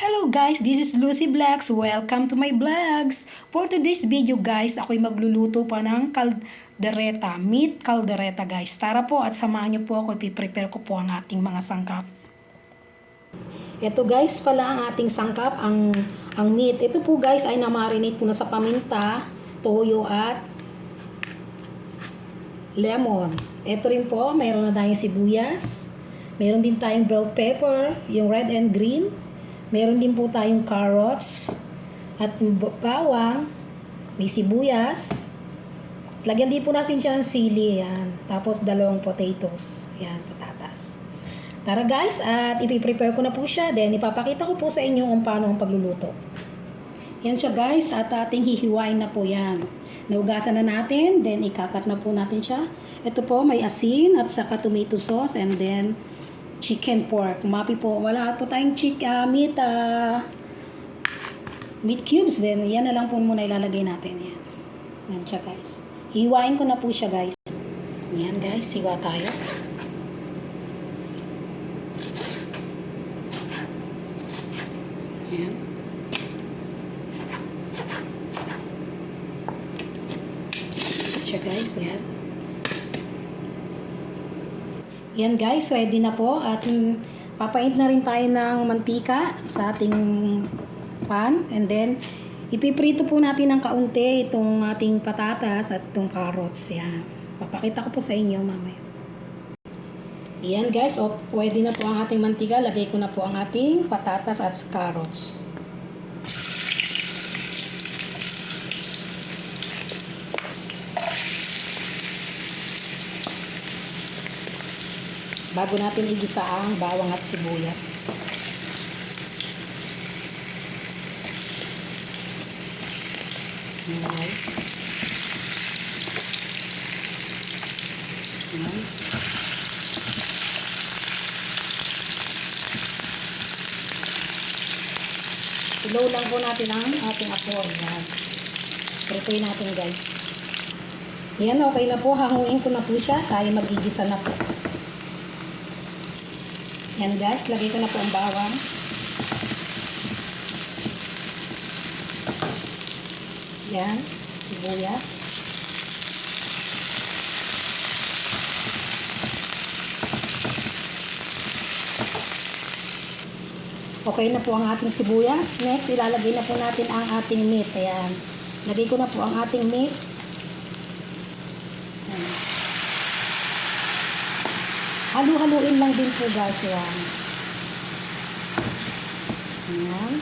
Hello guys, this is Lucy Blacks. Welcome to my vlogs. For today's video guys, ako'y magluluto pa ng kaldereta, meat kaldereta guys. Tara po at samahan niyo po ako, ipiprepare ko po ang ating mga sangkap. Ito guys pala ang ating sangkap, ang meat. Ito po guys ay na-marinate ko na sa paminta, toyo at lemon. Ito rin po, mayroon na tayong sibuyas. Meron din tayong bell pepper, yung red and green. Meron din po tayong carrots at bawang, may sibuyas. Lagyan din po natin siya ng sili, yan. Tapos dalawang potatoes, yan, patatas. Tara guys, at ipiprepare ko na po siya. Then ipapakita ko po sa inyo kung paano ang pagluluto. Yan siya guys, at ating hihiwain na po yan. Naugasan na natin, then ikakat na po natin siya. Ito po, may asin at saka tomato sauce and then chicken pork. Mapi po, wala po tayong meat cubes din. Yan na lang po muna ilalagay natin. Yan. Yan siya guys. Hiwain ko na po siya guys. Yan guys, hiwa tayo. Yan. Siya guys, yan. Yan guys, ready na po at papaint na rin tayo ng mantika sa ating pan and then ipiprito po natin ng kaunti itong ating patatas at itong carrots. Yan. Papakita ko po sa inyo mamaya. Yan guys, pwede na po ang ating mantika. Lagay ko na po ang ating patatas at carrots. Bago natin igisa ang bawang at sibuyas. Alright. Ayan. Slow lang po natin ang ating apoy. Ayan. Prepare natin guys. Yan, okay na po. Hanguin ko na po siya. Tayo magigisa na po. Yan guys, lagay ko na po ang bawang. Yan, sibuyas. Okay na po ang ating sibuyas. Next, ilalagay na po natin ang ating meat. Ayan. Lagay ko na po ang ating meat. Ayan. Halu-haluin lang din po guys. Yan. Ayan.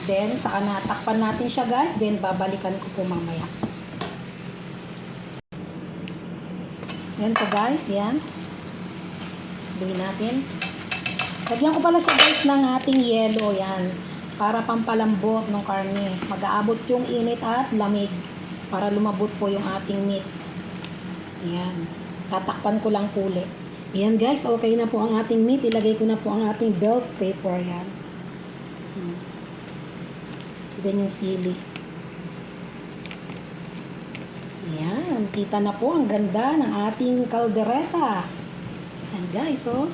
Then, saka natakpan natin siya guys. Then, babalikan ko po mamaya. Yan po guys. Yan. Buhin natin. Lagyan ko pala siya guys ng ating yelo. Yan. Para pampalambot ng karne. Mag-aabot yung init at lamig. Para lumabot po yung ating meat. Yan. Tatakpan ko lang po ulit. Yan guys, okay na po ang ating meat. Ilagay ko na po ang ating bell pepper. Yan. Then yung sili. Yan. Kita na po ang ganda ng ating kaldereta. Yan guys, oh.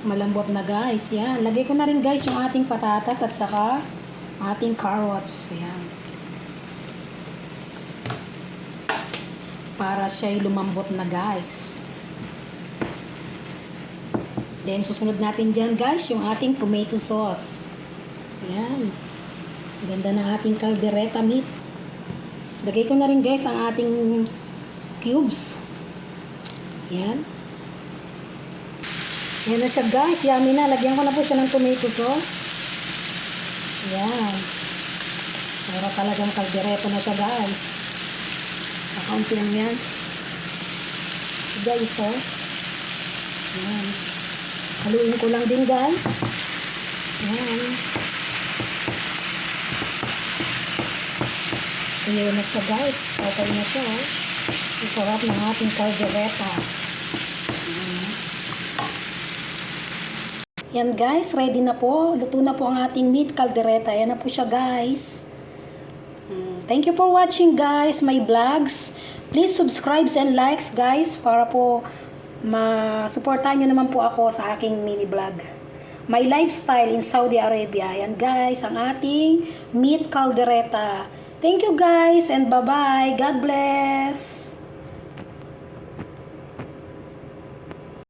Malambot na guys. Yan. Lagay ko na rin guys yung ating patatas at saka ating carrots. Yan. Para siya'y lumambot na guys. Then susunod natin dyan guys yung ating tomato sauce. Yan. Ganda ng ating caldereta meat. Lagay ko na rin guys ang ating cubes. Yan. Yan na siya guys. Yummy na. Lagyan ko na po siya ng tomato sauce. Yan. Para talagang kaldereta na siya guys. Kakaunti lang yan. Guys, oh. Yan. Haluin ko lang din guys. Yan. Ayan na siya guys. Okay na siya, oh. Isarap ng ating kaldereta. Yan guys, ready na po. Luto na po ang ating meat caldereta. Yan na po siya guys. Thank you for watching guys, my vlogs. Please subscribe and likes guys para po ma-supportahan nyo naman po ako sa aking mini vlog. My lifestyle in Saudi Arabia. Yan guys, ang ating meat caldereta. Thank you guys and bye-bye. God bless.